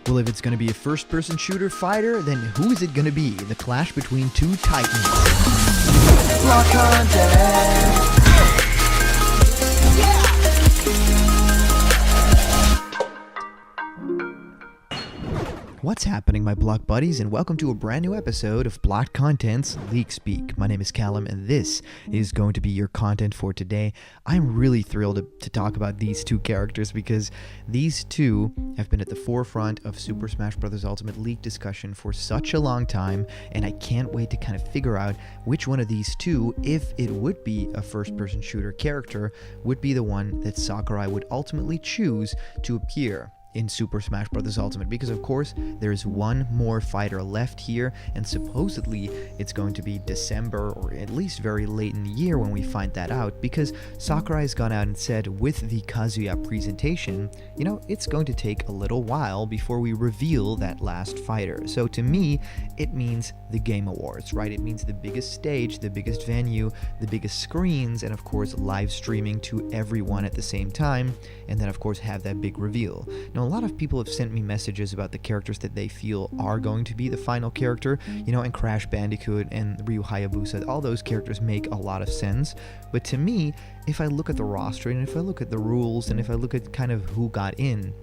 Well, if it's going to be a first-person shooter fighter, then who is it going to be? The clash between two titans. Block content. What's happening, my block buddies, and welcome to a brand new episode of Blocked Content's Leak Speak. My name is Callum, and this is going to be your content for today. I'm really thrilled to talk about these two characters because these two have been at the forefront of Super Smash Bros. Ultimate League discussion for such a long time, and I can't wait to kind of figure out which one of these two, if it would be a first-person shooter character, would be the one that Sakurai would ultimately choose to appear in Super Smash Bros. Ultimate, because of course there's one more fighter left here, and supposedly it's going to be December or at least very late in the year when we find that out, because Sakurai has gone out and said with the Kazuya presentation, you know, it's going to take a little while before we reveal that last fighter. So to me, it means the Game Awards, right? It means the biggest stage, the biggest venue, the biggest screens, and of course live streaming to everyone at the same time, and then of course have that big reveal. Now, a lot of people have sent me messages about the characters that they feel are going to be the final character, you know, and Crash Bandicoot and Ryu Hayabusa, all those characters make a lot of sense. But to me, if I look at the roster and if I look at the rules and if I look at kind of who got in,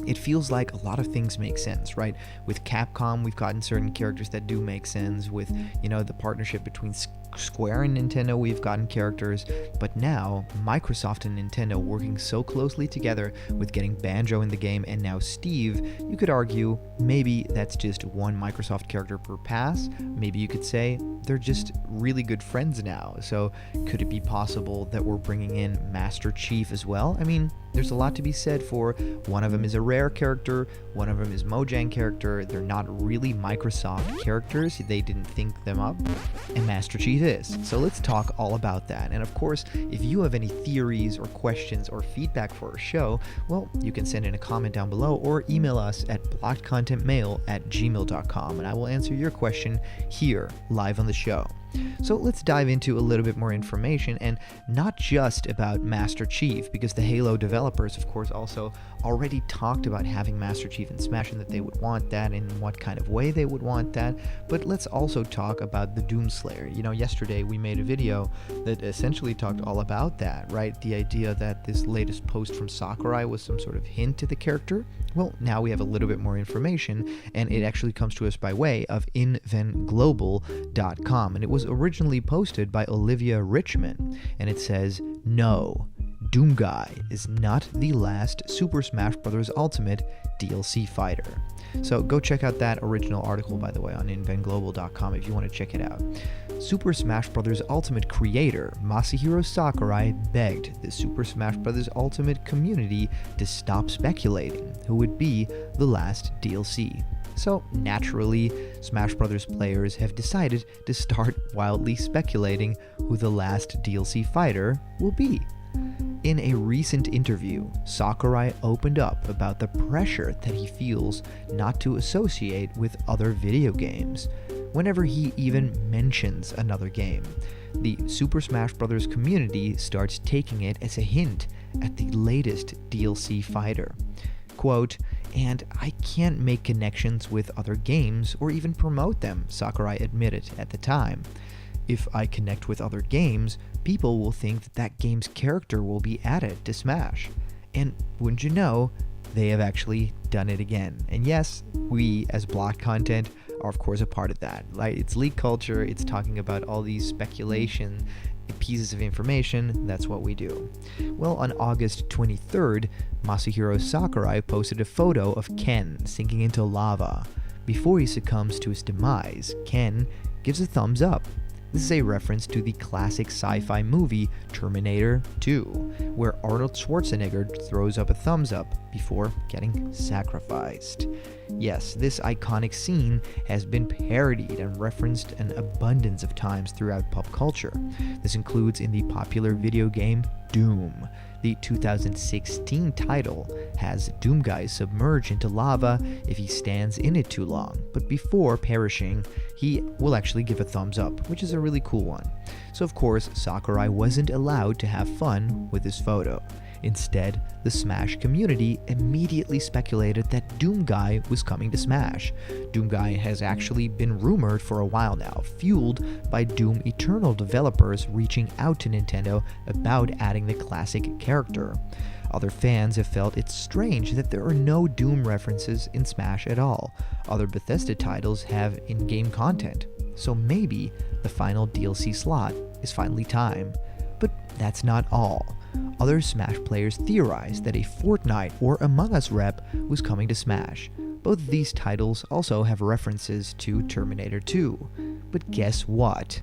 it feels like a lot of things make sense, right? With Capcom, we've gotten certain characters that do make sense. With, you know, the partnership between Square and Nintendo, we've gotten characters. But now, Microsoft and Nintendo working so closely together with getting Banjo in the game and now Steve, you could argue maybe that's just one Microsoft character per pass. Maybe you could say they're just really good friends now. So could it be possible that we're bringing in Master Chief as well? I mean, there's a lot to be said for one of them is a rare character, one of them is Mojang character. They're not really Microsoft characters. They didn't think them up, and Master Chief is. So let's talk all about that. And of course, if you have any theories or questions or feedback for our show, well, you can send in a comment down below or email us at blockedcontentmail@gmail.com, and I will answer your question here live on the show. So let's dive into a little bit more information, and not just about Master Chief, because the Halo developers, of course, also already talked about having Master Chief in Smash and that they would want that and in what kind of way they would want that. But let's also talk about the Doomslayer. You know, yesterday we made a video that essentially talked all about that, right? The idea that this latest post from Sakurai was some sort of hint to the character. Well, now we have a little bit more information, and it actually comes to us by way of invenglobal.com, and it was originally posted by Olivia Richmond, and it says, "No, Doomguy is not the last Super Smash Bros. Ultimate DLC fighter." So go check out that original article, by the way, on invenglobal.com if you want to check it out. Super Smash Bros. Ultimate creator Masahiro Sakurai begged the Super Smash Bros. Ultimate community to stop speculating who would be the last DLC. So naturally, Smash Bros. Players have decided to start wildly speculating who the last DLC fighter will be. In a recent interview, Sakurai opened up about the pressure that he feels not to associate with other video games whenever he even mentions another game. The Super Smash Bros. Community starts taking it as a hint at the latest DLC fighter. Quote, "And I can't make connections with other games or even promote them," Sakurai admitted at the time. "If I connect with other games, people will think that that game's character will be added to Smash." And wouldn't you know, they have actually done it again. And yes, we as Block Content are of course a part of that. Right? It's leak culture, it's talking about all these speculation pieces of information. That's what we do. Well, on August 23rd, Masahiro Sakurai posted a photo of Ken sinking into lava. Before he succumbs to his demise, Ken gives a thumbs up. This is a reference to the classic sci-fi movie Terminator 2, where Arnold Schwarzenegger throws up a thumbs up before getting sacrificed. Yes, this iconic scene has been parodied and referenced an abundance of times throughout pop culture. This includes in the popular video game Doom. The 2016 title has Doomguy submerge into lava if he stands in it too long, but before perishing, he will actually give a thumbs up, which is a really cool one. So of course, Sakurai wasn't allowed to have fun with this photo. Instead, the Smash community immediately speculated that Doomguy was coming to Smash. Doomguy has actually been rumored for a while now, fueled by Doom Eternal developers reaching out to Nintendo about adding the classic character. Other fans have felt it's strange that there are no Doom references in Smash at all. Other Bethesda titles have in-game content, so maybe the final DLC slot is finally time. But that's not all. Other Smash players theorized that a Fortnite or Among Us rep was coming to Smash. Both of these titles also have references to Terminator 2. But guess what?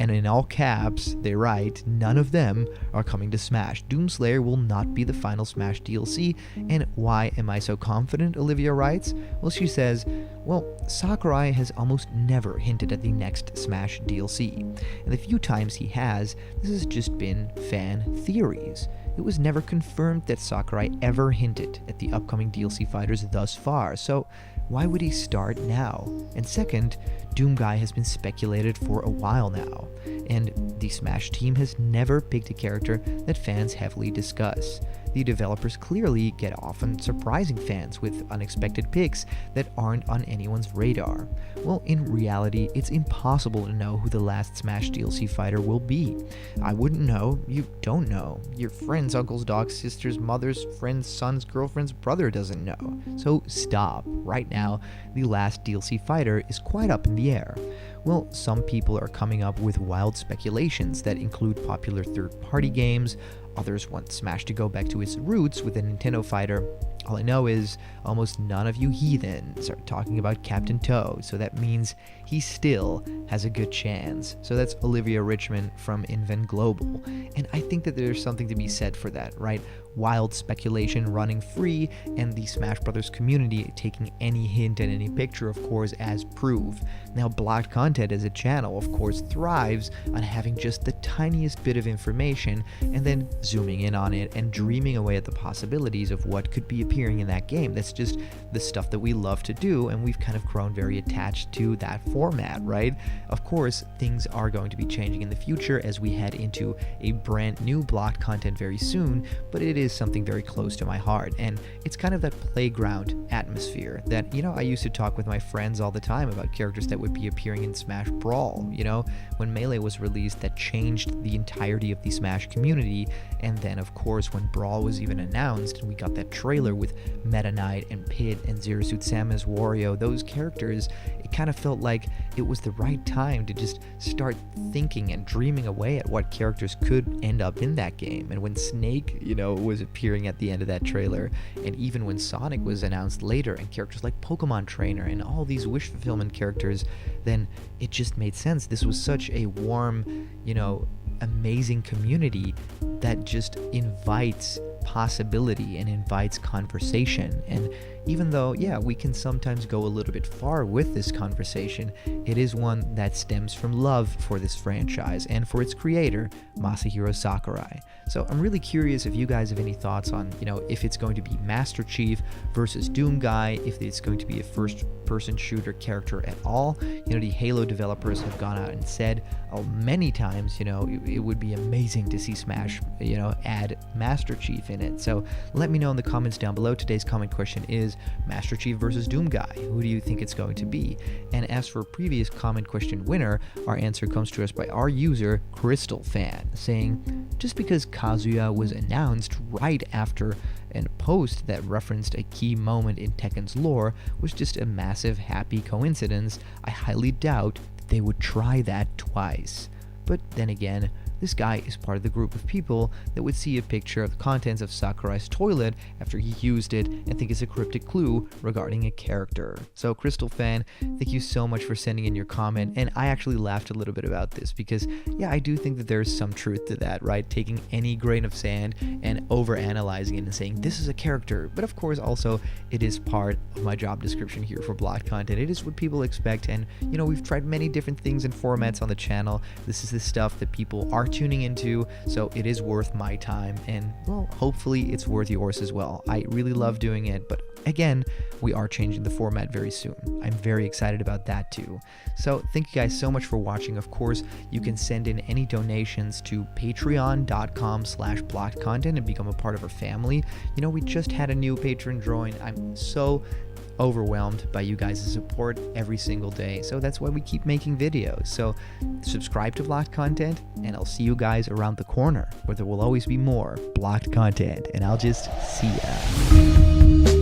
And in all caps, they write, none of them are coming to Smash. Doomslayer will not be the final Smash DLC, and why am I so confident, Olivia writes? Well, she says, well, Sakurai has almost never hinted at the next Smash DLC, and the few times he has, this has just been fan theories. It was never confirmed that Sakurai ever hinted at the upcoming DLC fighters thus far, so why would he start now? And second, Doomguy has been speculated for a while now, and the Smash team has never picked a character that fans heavily discuss. The developers clearly get often surprising fans with unexpected picks that aren't on anyone's radar. Well, in reality, it's impossible to know who the last Smash DLC fighter will be. I wouldn't know, you don't know. Your friend's uncle's dog's sister's mother's friend's son's girlfriend's brother doesn't know. So stop. Right now, the last DLC fighter is quite up in the air. Well, some people are coming up with wild speculations that include popular third-party games. Others want Smash to go back to its roots with a Nintendo fighter. All I know is almost none of you heathens are talking about Captain Toad, so that means he still has a good chance. So that's Olivia Richmond from Invent Global. And I think that there's something to be said for that, right? Wild speculation running free, and the Smash Brothers community taking any hint and any picture, of course, as proof. Now, Blocked Content as a channel, of course, thrives on having just the tiniest bit of information and then zooming in on it and dreaming away at the possibilities of what could be appearing in that game. That's just the stuff that we love to do, and we've kind of grown very attached to that format, right? Of course, things are going to be changing in the future as we head into a brand new Blocked Content very soon, but it is something very close to my heart, and it's kind of that playground atmosphere that, I used to talk with my friends all the time about characters that would be appearing in Smash Brawl. When Melee was released, that changed the entirety of the Smash community, and then of course when Brawl was even announced and we got that trailer with Meta Knight and Pit and Zero Suit Samus, Wario, those characters, it kind of felt like it was the right time to just start thinking and dreaming away at what characters could end up in that game. And when Snake, was appearing at the end of that trailer, and even when Sonic was announced later, and characters like Pokemon Trainer and all these wish fulfillment characters, then it just made sense. This was such a warm, amazing community that just invites possibility and invites conversation. And even though, we can sometimes go a little bit far with this conversation, it is one that stems from love for this franchise and for its creator, Masahiro Sakurai. So I'm really curious if you guys have any thoughts on, if it's going to be Master Chief versus Doomguy, if it's going to be a first-person shooter character at all. The Halo developers have gone out and said many times, it would be amazing to see Smash, add Master Chief in it. So let me know in the comments down below. Today's comment question is Master Chief versus Doomguy. Who do you think it's going to be? And as for previous comment question winner, our answer comes to us by our user, Crystal Fan, saying, just because Kazuya was announced right after a post that referenced a key moment in Tekken's lore was just a massive happy coincidence, I highly doubt that they would try that twice. But then again, this guy is part of the group of people that would see a picture of the contents of Sakurai's toilet after he used it and think it's a cryptic clue regarding a character. So Crystal Fan, thank you so much for sending in your comment, and I actually laughed a little bit about this because, I do think that there's some truth to that, right? Taking any grain of sand and over-analyzing it and saying, this is a character. But of course, also, it is part of my job description here for Blocked Content. It is what people expect, and, we've tried many different things and formats on the channel. This is the stuff that people are tuning into, so it is worth my time, and well, hopefully it's worth yours as well. I really love doing it, but again, we are changing the format very soon. I'm very excited about that too. So thank you guys so much for watching. Of course, you can send in any donations to patreon.com/blockedcontent and become a part of our family. You know, we just had a new patron join. I'm so overwhelmed by you guys' support every single day. So that's why we keep making videos. So subscribe to Blocked Content, and I'll see you guys around the corner where there will always be more blocked content. And I'll just see ya.